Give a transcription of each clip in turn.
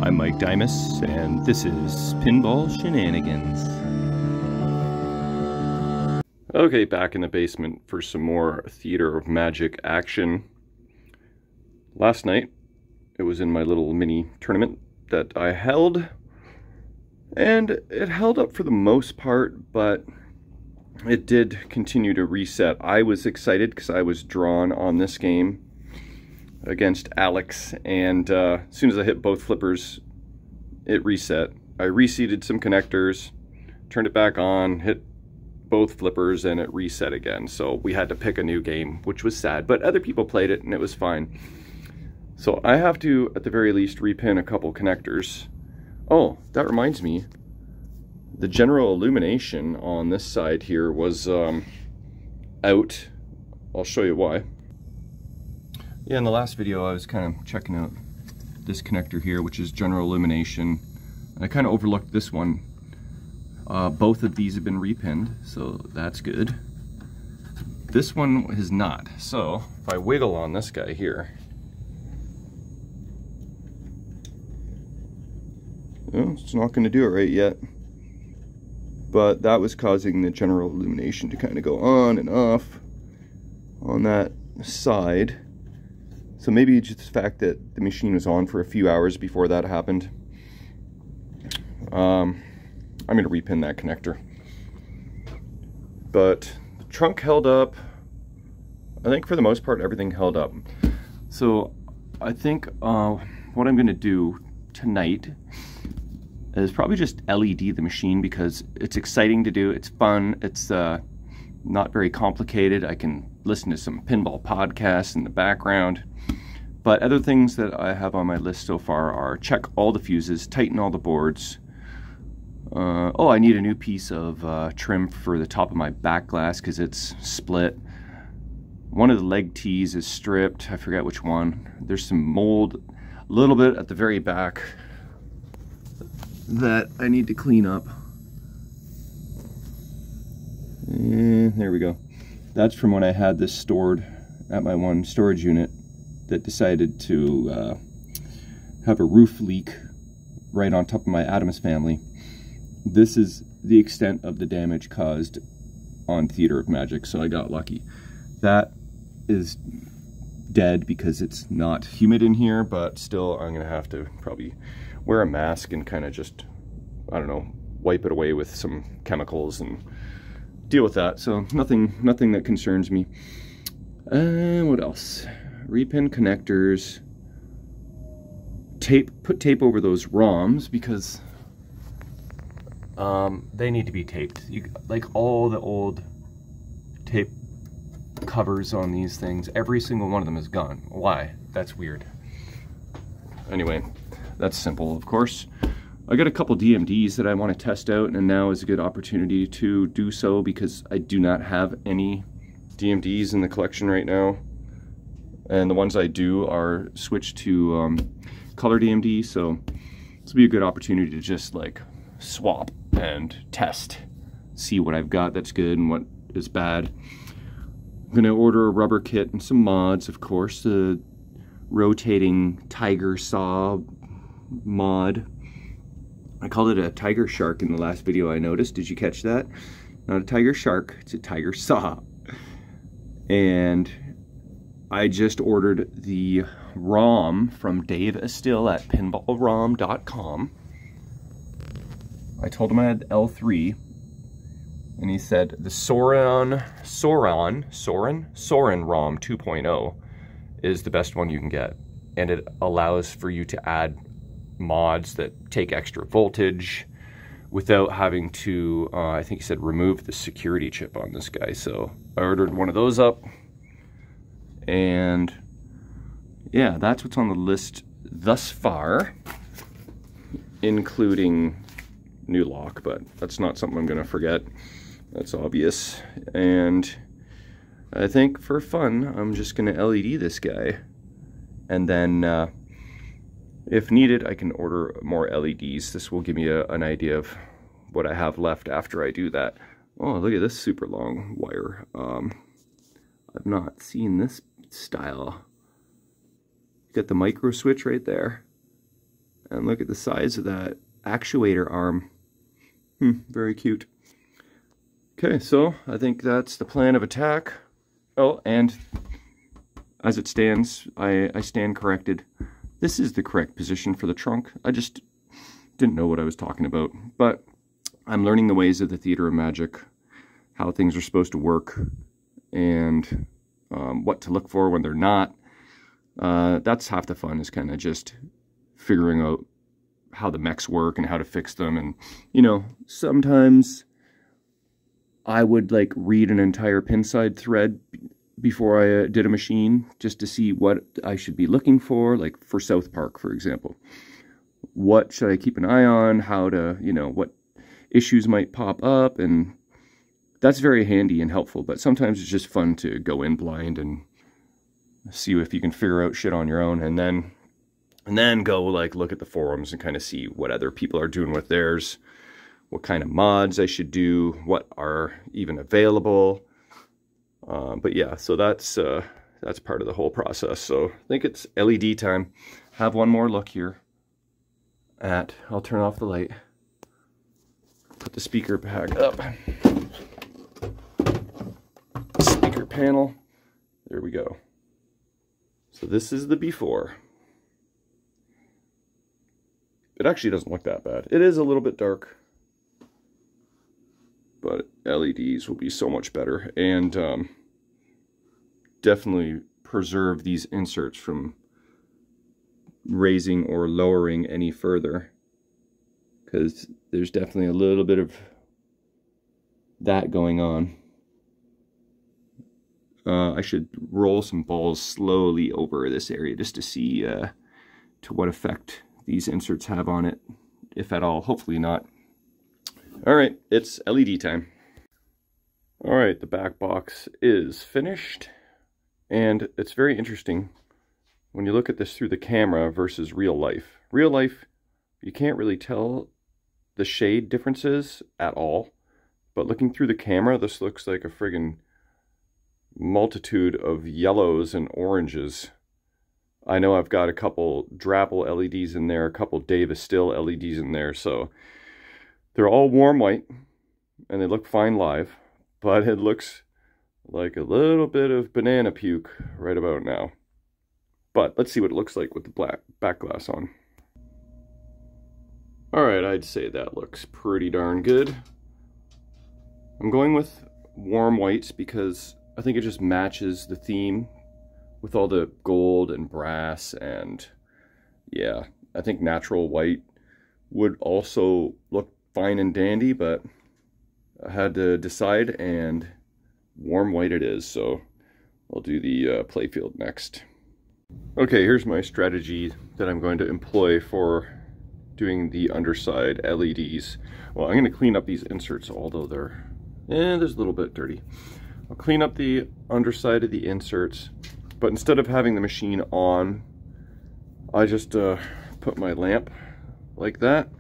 I'm Mike Dimas, and this is Pinball Shenanigans. Okay, back in the basement for some more Theater of Magic action. Last night, it was in my little mini tournament that I held, and it held up for the most part, but it did continue to reset. I was excited because I was drawn on this game against Alex, and as soon as I hit both flippers, it reset. I reseated some connectors, turned it back on, hit both flippers, and it reset again. So we had to pick a new game, which was sad, but other people played it and it was fine. So I have to, at the very least, repin a couple connectors. Oh, that reminds me, the general illumination on this side here was out. I'll show you why. Yeah, in the last video I was kind of checking out this connector here, which is general illumination. And I kind of overlooked this one. Both of these have been repinned, so that's good. This one is not. So if I wiggle on this guy here, well, it's not going to do it right yet. But that was causing the general illumination to kind of go on and off on that side. So maybe just the fact that the machine was on for a few hours before that happened. I'm going to repin that connector. But the trunk held up. I think for the most part everything held up. So I think what I'm going to do tonight is probably just LED the machine, because it's exciting to do, it's fun, it's not very complicated. I can listen to some pinball podcasts in the background. But other things that I have on my list so far are check all the fuses, tighten all the boards. Oh, I need a new piece of trim for the top of my back glass because it's split. One of the leg tees is stripped, I forget which one. There's some mold a little bit at the very back that I need to clean up. And there we go. That's from when I had this stored at my one storage unit that decided to have a roof leak right on top of my Addams family. This is the extent of the damage caused on Theater of Magic, so I got lucky. That is dead because it's not humid in here, but still I'm gonna have to probably wear a mask and kind of just, I don't know, wipe it away with some chemicals and deal with that. So nothing that concerns me. What else? Repin connectors. Put tape over those ROMs because they need to be taped. Like all the old tape covers on these things, every single one of them is gone. Why? That's weird. Anyway, that's simple, of course. I got a couple DMDs that I want to test out, and now is a good opportunity to do so because I do not have any DMDs in the collection right now. And the ones I do are switched to color DMD, so this will be a good opportunity to just like swap and test, see what I've got that's good and what is bad. I'm going to order a rubber kit and some mods, of course. The rotating tiger saw mod. I called it a tiger shark in the last video I noticed. Did you catch that? Not a tiger shark, it's a tiger saw. And I just ordered the ROM from Dave Estill at pinballrom.com. I told him I had L3, and he said the Soren ROM 2.0 is the best one you can get, and it allows for you to add mods that take extra voltage without having to, I think he said, remove the security chip on this guy. So I ordered one of those up. And yeah, that's what's on the list thus far, including new lock, but that's not something I'm gonna forget. That's obvious. And I think for fun, I'm just gonna LED this guy. And then if needed, I can order more LEDs. This will give me an idea of what I have left after I do that. Oh, look at this super long wire. I've not seen this style. You got the micro switch right there. And look at the size of that actuator arm. Very cute. Okay, so I think that's the plan of attack. Oh, and as it stands, I stand corrected. This is the correct position for the trunk. I just didn't know what I was talking about. But I'm learning the ways of the theater of magic, how things are supposed to work, and what to look for when they're not. That's half the fun, is kind of just figuring out how the mechs work and how to fix them. And, you know, sometimes I would like read an entire Pinside thread before I did a machine, just to see what I should be looking for, like for South Park, for example. What should I keep an eye on? How to, you know, what issues might pop up, and that's very handy and helpful. But sometimes it's just fun to go in blind and see if you can figure out shit on your own, and then go like look at the forums and kind of see what other people are doing with theirs, what kind of mods I should do, what are even available. But yeah, so that's part of the whole process. So I think it's LED time. Have one more look here at, I'll turn off the light, put the speaker back up, speaker panel, there we go. So this is the before. It actually doesn't look that bad. It is a little bit dark, but LEDs will be so much better, and definitely preserve these inserts from raising or lowering any further, because there's definitely a little bit of that going on. I should roll some balls slowly over this area just to see to what effect these inserts have on it, if at all. Hopefully not. Alright, it's LED time. Alright, the back box is finished, and it's very interesting when you look at this through the camera versus real life. Real life, you can't really tell the shade differences at all, but looking through the camera, this looks like a friggin' multitude of yellows and oranges. I know I've got a couple Drapple LEDs in there, a couple Davis Still LEDs in there, so they're all warm white, and they look fine live, but it looks like a little bit of banana puke right about now. But let's see what it looks like with the black back glass on. Alright, I'd say that looks pretty darn good. I'm going with warm whites because I think it just matches the theme with all the gold and brass, and yeah, I think natural white would also look fine and dandy, but I had to decide, and warm white it is, so I'll do the playfield next. Okay, here's my strategy that I'm going to employ for doing the underside LEDs. Well, I'm going to clean up these inserts, although they're, there's a little bit dirty. I'll clean up the underside of the inserts, but instead of having the machine on, I just put my lamp like that,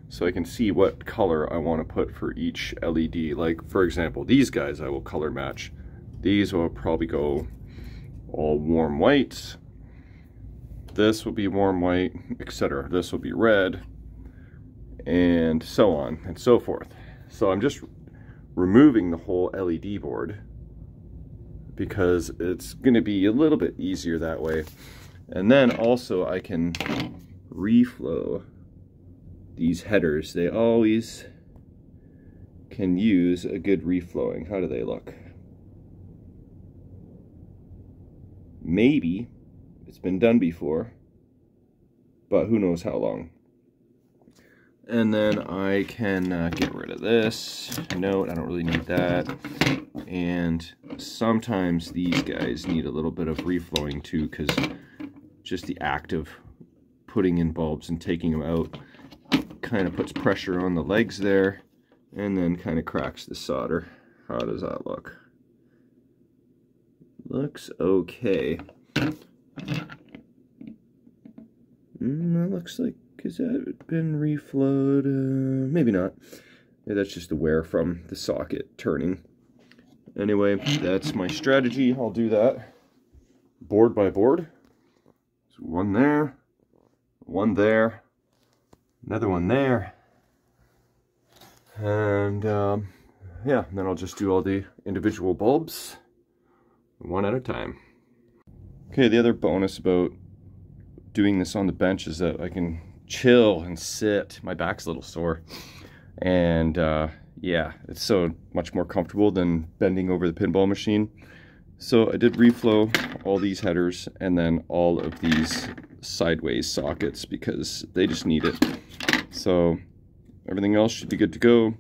so I can see what color I want to put for each LED. Like, for example, these guys I will color match. These will probably go all warm whites. This will be warm white, etc. This will be red, and so on and so forth. So I'm just removing the whole LED board because it's going to be a little bit easier that way. And then also I can reflow these headers. They always can use a good reflowing. How do they look? Maybe it's been done before, but who knows how long. And then I can get rid of this. No, I don't really need that. And sometimes these guys need a little bit of reflowing too, because just the act of putting in bulbs and taking them out kind of puts pressure on the legs there, and then kind of cracks the solder. How does that look? Looks okay. That looks like, has that been reflowed? Maybe not. Maybe that's just the wear from the socket turning. Anyway, that's my strategy. I'll do that board by board. So one there, Another one there. And yeah, and then I'll just do all the individual bulbs one at a time. Okay, the other bonus about doing this on the bench is that I can chill and sit. My back's a little sore. And yeah, it's so much more comfortable than bending over the pinball machine. So I did reflow all these headers and then all of these sideways sockets because they just need it. So everything else should be good to go.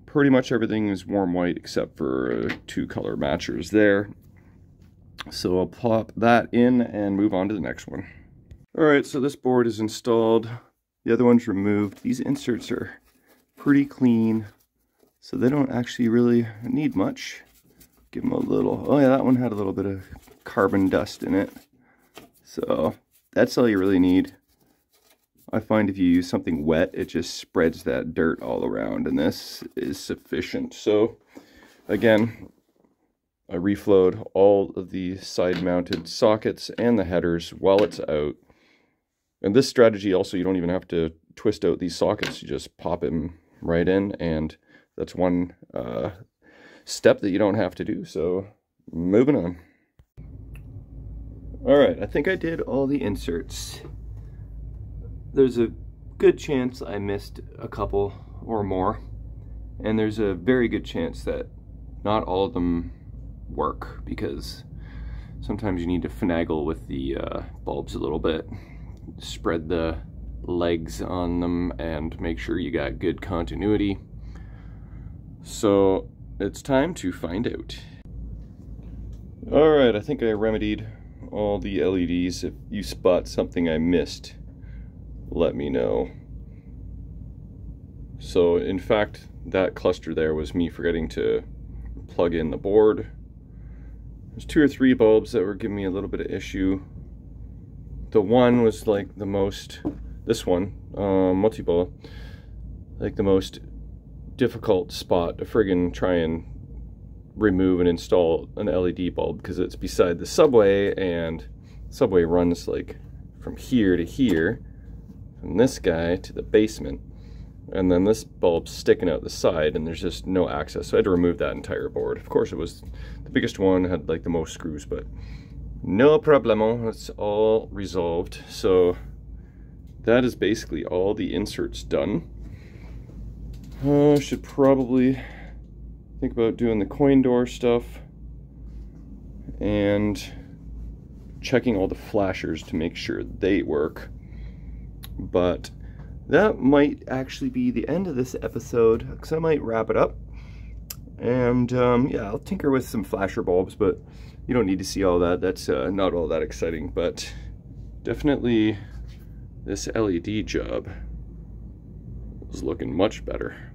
Pretty much everything is warm white except for 2 color matchers there. So I'll plop that in and move on to the next one. Alright, so this board is installed. The other one's removed. These inserts are pretty clean, so they don't actually really need much. Give them a little, oh yeah, that one had a little bit of carbon dust in it. So that's all you really need. I find if you use something wet, it just spreads that dirt all around, and this is sufficient. So again, I reflowed all of the side-mounted sockets and the headers while it's out. And this strategy also, you don't even have to twist out these sockets. You just pop them right in, and that's one step that you don't have to do. So moving on. All right, I think I did all the inserts. There's a good chance I missed a couple or more, and there's a very good chance that not all of them work, because sometimes you need to finagle with the bulbs a little bit, spread the legs on them and make sure you got good continuity. So it's time to find out. Alright, I think I remedied all the LEDs. If you spot something I missed, let me know. So in fact, that cluster there was me forgetting to plug in the board. There's 2 or 3 bulbs that were giving me a little bit of issue. The one was like the most, this one, multi-ball, like the most difficult spot to friggin' try and remove and install an LED bulb, because it's beside the subway, and the subway runs like from here to here, from this guy to the basement, and then this bulb's sticking out the side and there's just no access, so I had to remove that entire board. Of course it was the biggest one, had like the most screws, but no problemo, it's all resolved. So that is basically all the inserts done. Should probably think about doing the coin door stuff and checking all the flashers to make sure they work. But that might actually be the end of this episode, because I might wrap it up. And yeah, I'll tinker with some flasher bulbs, but you don't need to see all that. That's not all that exciting, but definitely this LED job is looking much better.